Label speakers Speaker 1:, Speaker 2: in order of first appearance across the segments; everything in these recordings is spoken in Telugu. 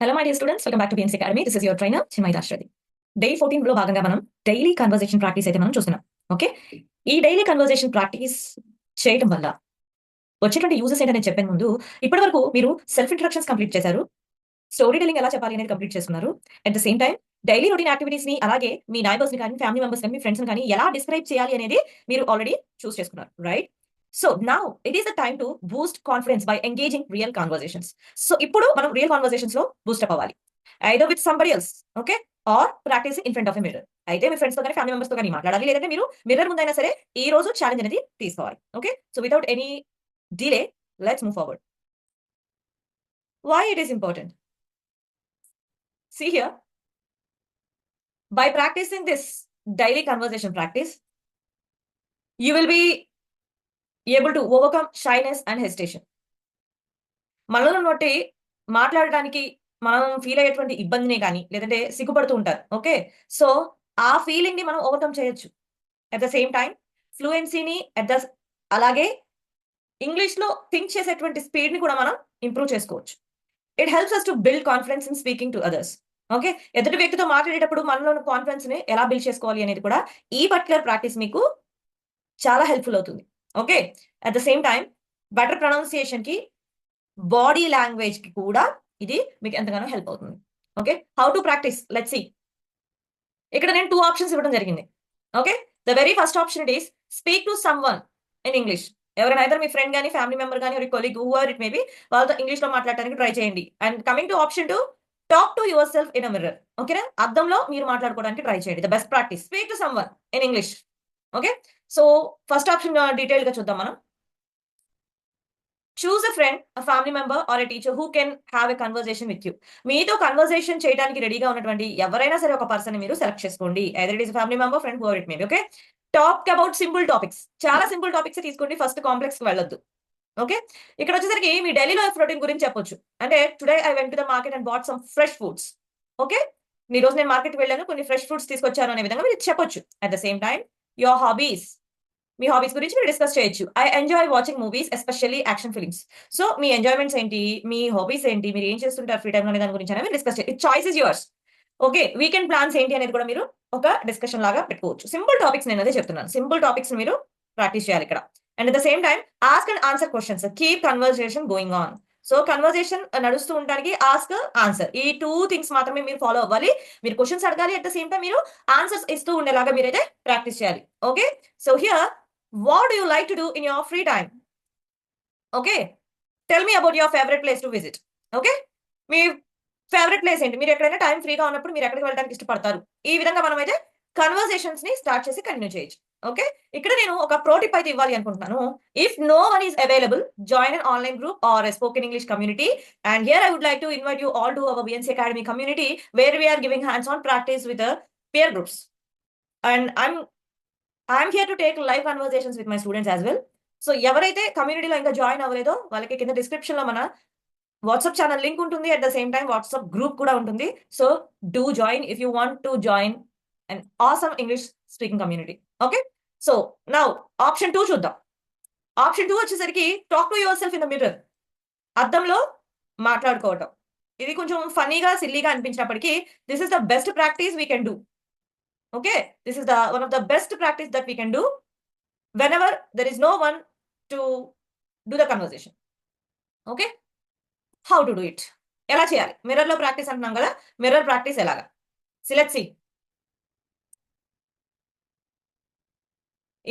Speaker 1: Hello my dear students, welcome back to BNC Academy. This is your trainer Chinmayi Dasharathi. Day 14 లో భాగంగా మనం డైలీ కన్వర్జేషన్ ప్రాక్టీస్ అయితే మనం చూస్తున్నాం. ఓకే, ఈ డైలీ కన్వర్జేషన్ ప్రాక్టీస్ చేయడం వల్ల వచ్చేటువంటి యూజెస్ ఏంటనేది చెప్పే ముందు ఇప్పటి వరకు మీరు సెల్ఫ్ ఇంట్రడక్షన్స్ కంప్లీట్ చేశారు, స్టోరీ టెల్లింగ్ ఎలా చెప్పాలి అనేది కంప్లీట్ చేసుకున్నారు. At the same time daily routine activities ని, అలాగే మీ నైబర్స్ ని కానీ, ఫ్యామిలీ మెంబర్స్ కానీ, మీ ఫ్రెండ్స్ కానీ ఎలా డిస్క్రైబ్ చేయాలి అనేది మీరు ఆల్రెడీ చూస్ చేసుకున్నారు, right? So now it is the time to boost confidence by engaging real conversations. So ఇప్పుడు మనం రియల్ కాన్వర్సేషన్స్ లో బూస్ట్ అప్ అవ్వాలి, either with somebody else, okay, or practice in front of a mirror. అయితే మీ ఫ్రెండ్స్ తో కానీ, ఫ్యామిలీ మెంబర్స్ తో కానీ మాట్లాడాలి, లేదంటే మీరు మిర్రర్ ముందైనా సరే ఈ రోజు ఛాలెంజ్ అనేది తీసుకోవాలి. Okay, so without any delay let's move forward. Why it is important? See here, by practicing this daily conversation practice, you will be able to overcome shyness and hesitation. మనలో నోటి మాట్లాడడానికి మనం ఫీల్ అయ్యేటువంటి ఇబ్బందిని కానీ, లేదంటే సిగ్గుపడుతూ ఉంటారు. ఓకే, సో ఆ ఫీలింగ్ ని మనం ఓవర్కమ్ చేయొచ్చు. అట్ ద సేమ్ టైం ఫ్లూయెన్సీని అలాగే ఇంగ్లీష్ లో థింక్ చేసేటువంటి స్పీడ్ ని కూడా మనం ఇంప్రూవ్ చేసుకోవచ్చు. It helps us to build confidence in speaking to others. Okay, ఎదుటి వ్యక్తితో మాట్లాడేటప్పుడు మనలో కాన్ఫిడెన్స్ ని ఎలా బిల్డ్ చేసుకోవాలి అనేది కూడా ఈ పర్టికులర్ ప్రాక్టీస్ మీకు చాలా హెల్ప్ఫుల్ అవుతుంది. Okay, at the same time better pronunciation కి, బాడీ లాంగ్వేజ్ కి కూడా ఇది మీకు ఎంతగానో హెల్ప్ అవుతుంది. Okay, how to practice, let's see. ఇక్కడ నేను 2 ఆప్షన్స్ ఇవ్వడం జరిగింది. Okay, the very first option it is speak to someone in English. ఎవరైనా ఐదర్ మీ ఫ్రెండ్ గానీ, ఫ్యామిలీ మెంబర్ గానీ, or colleague, whoever it may be, వాళ్ళతో ఇంగ్లీష్ లో మాట్లాడడానికి ట్రై చేయండి. And coming to option 2, talk to yourself in a mirror. ఓకేనా, అద్దంలో మీరు మాట్లాడుకోవడానికి ట్రై చేయండి. The best practice, speak to someone in English. Okay, so first option detail గా చూద్దాం మనం. Choose a friend, a family member or a teacher who can have a conversation with you. మీతో కన్వర్సేషన్ చేయడానికి రెడీగా ఉన్నటువంటి ఎవరైనా సరే ఒక పర్సన్ మీరు సెలెక్ట్ చేసుకోండి. Either it is family member, friend, whoever it may B. Okay, talk about simple topics. చాలా సింపుల్ టాపిక్స్ తీసుకోండి, ఫస్ట్ కాంప్లెక్స్ కి వెళ్ళొద్దు. ఓకే, ఇక్కడ వచ్చేసరికి మీ డైలీ లైఫ్ రొటీన్ గురించి చెప్పొచ్చు. అంటే today I went to the market and bat some fresh foods. Okay, ఈ రోజు నేను మార్కెట్ వెళ్ళాను, కొన్ని ఫ్రెష్ ఫుడ్స్ తీసుకొచ్చాను అనే విధంగా మీరు చెప్పొచ్చు. At the same time your hobbies, me hobbies గురించి మీరు డిస్కస్ చేయొచ్చు. I enjoy watching movies, especially action films. So me enjoyments ఏంటి, మీ హాబీస్ ఏంటి, మీరు ఏం చేస్తుంటారు ఫ్రీ టైం అనే దాని గురించి మీరు డిస్కస్ చేయండి. Choice is yours. Okay, weekend plans ఏంటి అనేది కూడా మీరు ఒక డిస్కషన్ లాగా పెట్టుకోవచ్చు. సింపుల్ టాపిక్స్ నేను అదే చెప్తున్నాను, సింపుల్ టాపిక్స్ మీరు ప్రాక్టీస్ చేయాలి ఇక్కడ. And at the same time ask and answer questions, keep conversation going on. So conversation నడుస్తూ ఉండడానికి ఆస్క్, ఆన్సర్, ఈ 2 థింగ్స్ మాత్రమే మీరు ఫాలో అవ్వాలి. మీరు క్వశ్చన్స్ అడగాలి, అట్ ద సేమ్ టైం మీరు ఆన్సర్స్ ఇస్తూ ఉండేలాగా మీరైతే ప్రాక్టీస్ చేయాలి. Okay, so here, what do you like to do in your free time? Okay, tell me about your favorite place to visit. Okay, me favourite place ఏంటి, మీరు ఎక్కడైనా టైం ఫ్రీగా ఉన్నప్పుడు మీరు ఎక్కడికి వెళ్ళడానికి ఇష్టపడతారు. ఈ విధంగా మనం అయితే కన్వర్సేషన్స్ ని స్టార్ట్ చేసి కంటిన్యూ చేయొచ్చు. ఓకే, ఇక్కడ నేను ఒక ప్రో టిప్ అయితే ఇవ్వాలి అనుకుంటున్నాను. If no one is available, join an online group or spoken English community. And here I would like to invite you all to our BNC academy community, where we are giving hands on practice with peer groups. And I'm here to take live conversations with my students as well. So ఎవరైతే కమ్యూనిటీలో ఇంకా జాయిన్ అవ్వలేదో వాళ్ళకి కింద డిస్క్రిప్షన్ లో మన వాట్సాప్ ఛానల్ లింక్ ఉంటుంది. At the same time WhatsApp group కూడా ఉంటుంది. So do join if you want to join and awesome English speaking community. Okay, so now option 2 చూద్దాం. ఆప్షన్ 2 వచ్చేసరికి talk to yourself in the mirror. అద్దంలో మాట్లాడుకోవటం. ఇది కొంచెం ఫన్నీగా, సిల్లీగా అనిపించినప్పటికీ this is the best practice we can do. Okay, this is the one of the best practice that we can do whenever there is no one to do the conversation. Okay, how to do it, ఎలా చేయాలి? మిర్రర్ లో ప్రాక్టీస్ అంటున్నాం కదా, మిర్రర్ ప్రాక్టీస్ ఎలాగా? Let's see.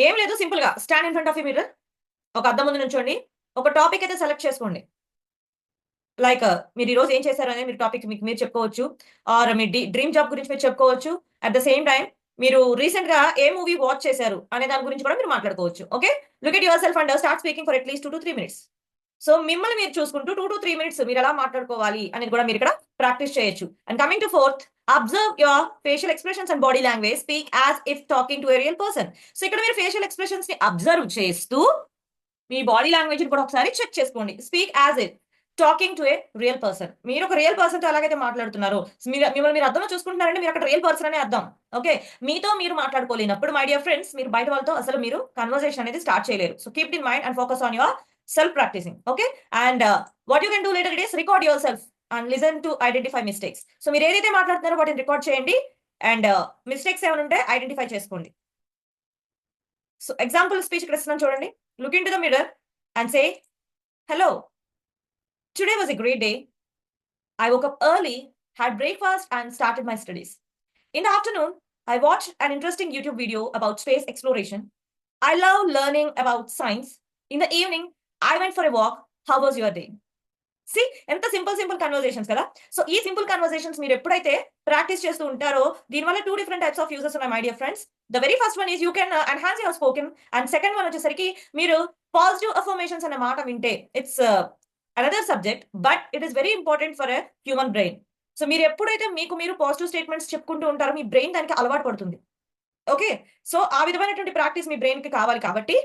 Speaker 1: ఏం లేదు, సింపుల్ గా stand in front of a mirror. ఒక అద్దం ముందు నుంచోండి, ఒక టాపిక్ అయితే సెలెక్ట్ చేసుకోండి. లైక్ మీరు ఈ రోజు ఏం చేశారు అనేది మీరు టాపిక్ మీకు మీరు చెప్పుకోవచ్చు, ఆర్ మీ డ్రీమ్ జాబ్ గురించి మీరు చెప్పుకోవచ్చు. అట్ ద సేమ్ టైం మీరు రీసెంట్ గా ఏ మూవీ వాచ్ చేశారు అనే దాని గురించి కూడా మీరు మాట్లాడుకోవచ్చు. Okay, look at your self and start speaking for at least 2 to 3 minutes. So మిమ్మల్ని మీరు చూసుకుంటూ 2 to 3 minutes మీరు ఎలా మాట్లాడుకోవాలి అనేది కూడా మీరు ఇక్కడ ప్రాక్టీస్ చేయొచ్చు. And coming to fourth, observe your facial expressions and body language, speak as if talking to a real person. So ఇక్కడ మీరు ఫేషియల్ ఎక్స్ప్రెషన్స్ ని అబ్జర్వ్ చేస్తూ మీ బాడీ లాంగ్వేజ్ కూడా ఒకసారి చెక్ చేసుకోండి. Speak as if talking to A real person. మీరు ఒక రియల్ పర్సన్ తో ఎలాగైతే మాట్లాడుతున్నారు, మిమ్మల్ని మీరు అర్థంలో చూసుకుంటున్నారంటే మీరు అక్కడ రియల్ పర్సన్ అనే అర్థం. ఓకే, మీతో మీరు మాట్లాడుకోలేనప్పుడు మై డియర్ ఫ్రెండ్స్, మీరు బయట వాళ్ళతో అసలు మీరు కన్వర్సేషన్ అనేది స్టార్ట్ చేయలేరు. So keep in mind and focus on yourself practising. Okay, and what you can do later it is record yourself. And listen to identify mistakes. So మీరు ఏదైతే మాట్లాడుతున్నారో వాటిని రికార్డ్ చేయండి అండ్ మిస్టేక్స్ ఏమైనా ఉంటే ఐడెంటిఫై చేసుకోండి. సో ఎగ్జాంపుల్ స్పీచ్ ఇక్కడ ఇస్తున్నాను చూడండి. Look in to the mirror and say, hello, today was a great day. I woke up early, had breakfast, and started my studies. In the afternoon, I watched an interesting YouTube video about space exploration. I love learning about science. In the evening, I went for a walk. How was your day? See ఎంత సింపుల్ కన్వర్జేషన్స్ కదా. సో ఈ సింపుల్ కన్వర్జేషన్స్ మీరు ఎప్పుడైతే ప్రాక్టీస్ చేస్తూ ఉంటారో దీనివల్ల 2 డిఫరెంట్ టైప్స్ ఆఫ్ యూజెస్ ఉన్నాయి my dear friends. The very first one is you can enhance your spoken and second one వచ్చేసరికి మీరు పాజిటివ్ అఫర్మేషన్స్ అనే మాట వింటే it's another subject but it is very important for a human brain. So మీరు ఎప్పుడైతే మీకు మీరు పాజిటివ్ స్టేట్మెంట్స్ చెప్పుకుంటూ ఉంటారో మీ బ్రెయిన్ దానికి అలవాటు పడుతుంది. ఓకే, సో ఆ విధమైనటువంటి ప్రాక్టీస్ మీ బ్రెయిన్ కి కావాలి కాబట్టి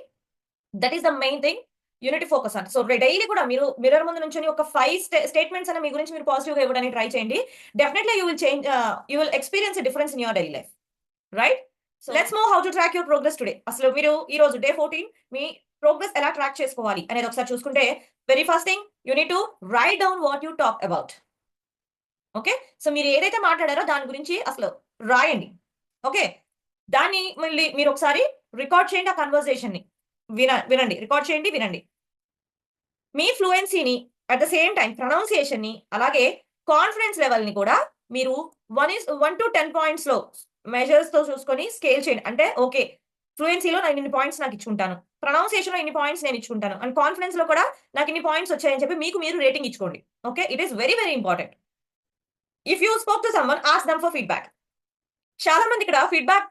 Speaker 1: that is the main thing you need to focus on. So daily కూడా మీరు మిర్రర్ ముందు నుంచి ఒక 5 స్టేట్మెంట్స్ అనే మీ గురించి మీరు పాజిటివ్ గా ఇవ్వడానికి ట్రై చేయండి. Definitely you will change, you will experience a difference in your daily life, right? So let's move how to track your progress today. అసలు మీరు ఈ రోజు డే 14 మీ ప్రోగ్రెస్ ఎలా ట్రాక్ చేసుకోవాలి అనేది ఒకసారి చూసుకుంటే very first thing you need to right down what you talk about. Okay, so మీరు ఏదైతే మాట్లాడారో దాని గురించి అసలు రాయండి. ఓకే, దాన్ని మళ్ళీ మీరు ఒకసారి రికార్డ్ చేయండి. ఆ కన్వర్జేషన్ ని వినండి, రికార్డ్ చేయండి, వినండి. మీ ఫ్లూయెన్సీని at the same time pronunciation ని అలాగే కాన్ఫిడెన్స్ లెవెల్ ని కూడా మీరు 1 to 10 పాయింట్స్ లో మెజర్స్ తో చూసుకొని స్కేల్ చేయండి. అంటే ఓకే, ఫ్లూయెన్సీలో నేను ఇన్ని పాయింట్స్ నాకు ఇచ్చుకుంటాను, ప్రొనౌన్సియేషన్ లో ఇన్ని పాయింట్స్ నేను ఇచ్చుకుంటాను, అండ్ కాన్ఫిడెన్స్ లో కూడా నాకు ఇన్ని పాయింట్స్ వచ్చాయని చెప్పి మీకు మీరు రేటింగ్ ఇచ్చుకోండి. Okay, it is very very important. If you spoke to someone, ask them for feedback. చాలా మంది ఇక్కడ ఫీడ్బ్యాక్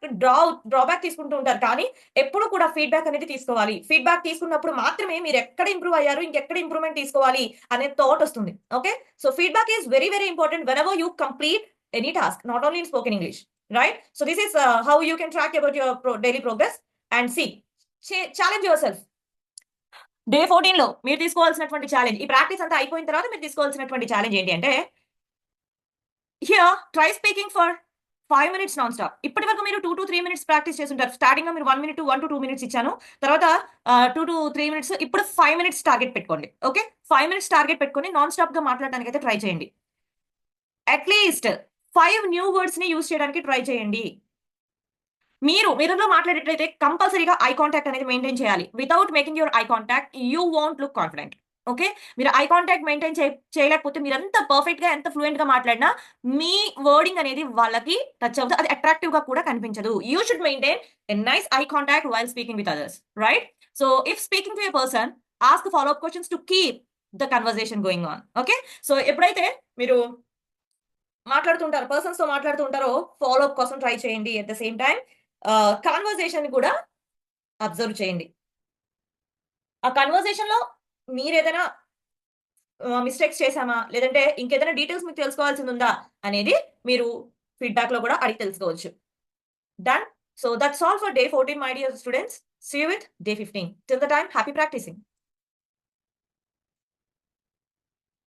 Speaker 1: డ్రాబ్యాక్ తీసుకుంటూ ఉంటారు, కానీ ఎప్పుడు కూడా ఫీడ్బ్యాక్ అనేది తీసుకోవాలి. ఫీడ్బ్యాక్ తీసుకున్నప్పుడు మాత్రమే మీరు ఎక్కడ ఇంప్రూవ్ అయ్యారు, ఇంకెక్కడ ఇంప్రూవ్మెంట్ తీసుకోవాలి అనే థాట్ వస్తుంది. Okay, so feedback is very very important whenever you complete any task, not only in spoken English, right? So this is how you can track about your daily progress and see challenge yourself. Day 14 లో మీరు తీసుకోవాల్సినటువంటి ఛాలెంజ్, ఈ ప్రాక్టీస్ అంతా అయిపోయిన తర్వాత మీరు తీసుకోవాల్సినటువంటి ఛాలెంజ్ ఏంటి అంటే, here try speaking for 5 minutes non stop. ఇప్పటి వరకు మీరు 2 to 3 minutes ప్రాక్టీస్ చేస్తుంటారు. స్టార్టింగ్ లో మీరు 1 to 2 minutes ఇచ్చాను, తర్వాత 2 to 3 minutes, ఇప్పుడు 5 minutes టార్గెట్ పెట్టుకోండి. ఓకే, 5 minutes టార్గెట్ పెట్టుకొని నాన్ స్టాప్ గా మాట్లాడడానికి అయితే ట్రై చేయండి. అట్లీస్ట్ 5 న్యూ వర్డ్స్ ని యూజ్ చేయడానికి ట్రై చేయండి. మీరు మిర్రర్లో మాట్లాడేటైతే కంపల్సరీగా ఐ కాంటాక్ట్ అనేది మెయింటైన్ చేయాలి. Without making your eye contact you won't look confident. Okay, మీరు ఐ కాంటాక్ట్ మెయింటైన్ చేయలేకపోతే మీరు ఎంత పర్ఫెక్ట్ గా ఎంత ఫ్లూయెంట్ గా మాట్లాడినా మీ వర్డింగ్ అనేది వాళ్ళకి టచ్ అవుతుంది, అది అట్రాక్టివ్ గా కూడా కనిపించదు. You should maintain a nice eye contact while speaking with others, right? So if speaking to a person, ask follow up questions to keep the conversation going on. Okay, so ఎప్పుడైతే మీరు మాట్లాడుతుంటారో, పర్సన్స్ తో మాట్లాడుతుంటారో ఫాలో అప్ కోసం ట్రై చేయండి. At the same time conversation కూడా అబ్జర్వ్ చేయండి. ఆ కన్వర్సేషన్ లో మీరు ఏదైనా మిస్టేక్స్ చేశామా, లేదంటే ఇంకేదైనా డీటెయిల్స్ మీకు తెలుసుకోవాల్సింది ఉందా అనేది మీరు ఫీడ్బ్యాక్ లో కూడా అడిగి తెలుసుకోవచ్చు. Done. So that's all for day 14 my dear students. See you with day 15. Till the time, happy practising.